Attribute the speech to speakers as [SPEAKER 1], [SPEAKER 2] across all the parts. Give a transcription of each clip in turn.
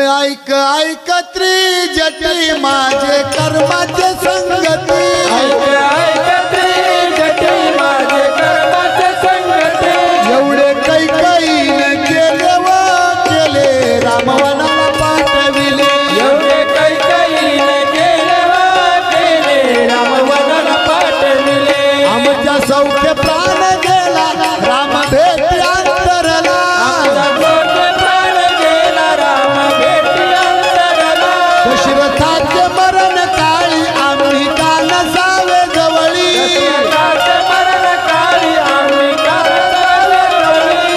[SPEAKER 1] ऐक ऐक त्रिजटी माझे कर्माचे संगती
[SPEAKER 2] ऐक ऐक त्रिजटी माझे कर्माचे संगती
[SPEAKER 1] एवढे कैकईने केले व केले रामवनाला पाठविले
[SPEAKER 2] एवढे कैकईने केले व केले रामवनाला पाठविले
[SPEAKER 1] आमच्या सौख्य प्राण गेला राम भेटी अंतरला दशरथाचे मरण काळी आम्ही का नसावे जवळी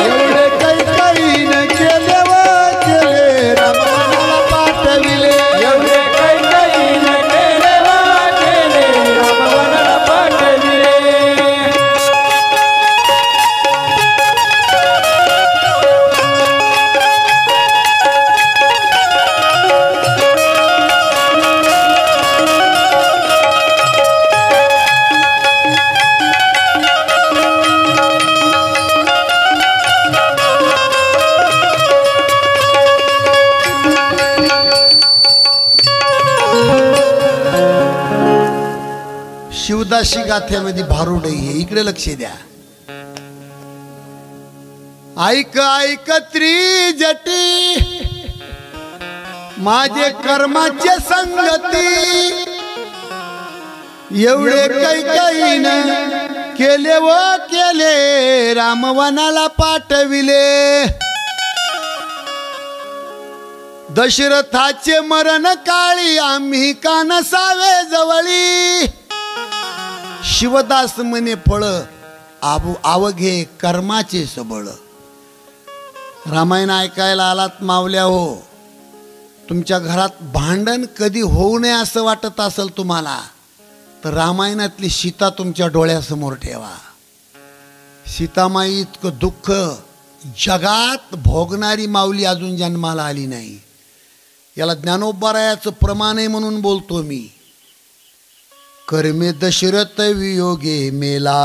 [SPEAKER 1] एवढे कैकईने केले व केले रामवनाला पाठविले
[SPEAKER 2] एवढे कैकईने केले व केले रामवनाला पाठविले
[SPEAKER 1] शिवदासी गाथ्यामध्ये भारुड आहे इकडे लक्ष द्या ऐक ऐक त्रिजटी माझे कर्माचे संगती एवढे कैकईने केले व केले रामवनाला पाठविले दशरथाचे मरण काळी आम्ही का नसावे जवळी शिवदास म्हणे फळ आवघे कर्माचे सबळ रामायण ऐकायला आलात मावल्या हो तुमच्या घरात भांडण कधी होऊ नये असं वाटत असेल तुम्हाला तर रामायणातली सीता तुमच्या डोळ्यासमोर ठेवा सीतामाई इतकं दुःख जगात भोगणारी माऊली अजून जन्माला आली नाही याला ज्ञानोबरायाचं प्रमाण आहे म्हणून बोलतो मी कर्मे दशरथ वियोगे मेला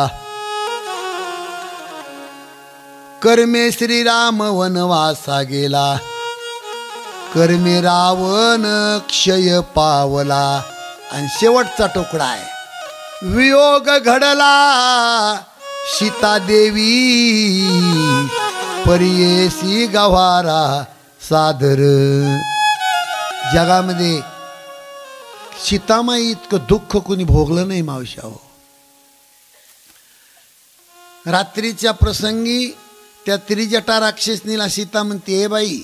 [SPEAKER 1] कर्मे श्रीराम वनवासा गेला कर्मे रावण क्षय पावला आणि शेवटचा टोकडा आहे वियोग घडला सीता देवी परियेसी गवारा सादर जगामध्ये सीतामाई इतकं दुःख कोणी भोगलं नाही मावशाओ रात्रीच्या प्रसंगी त्या त्रिजटा राक्षसनीला सीता म्हणते हे बाई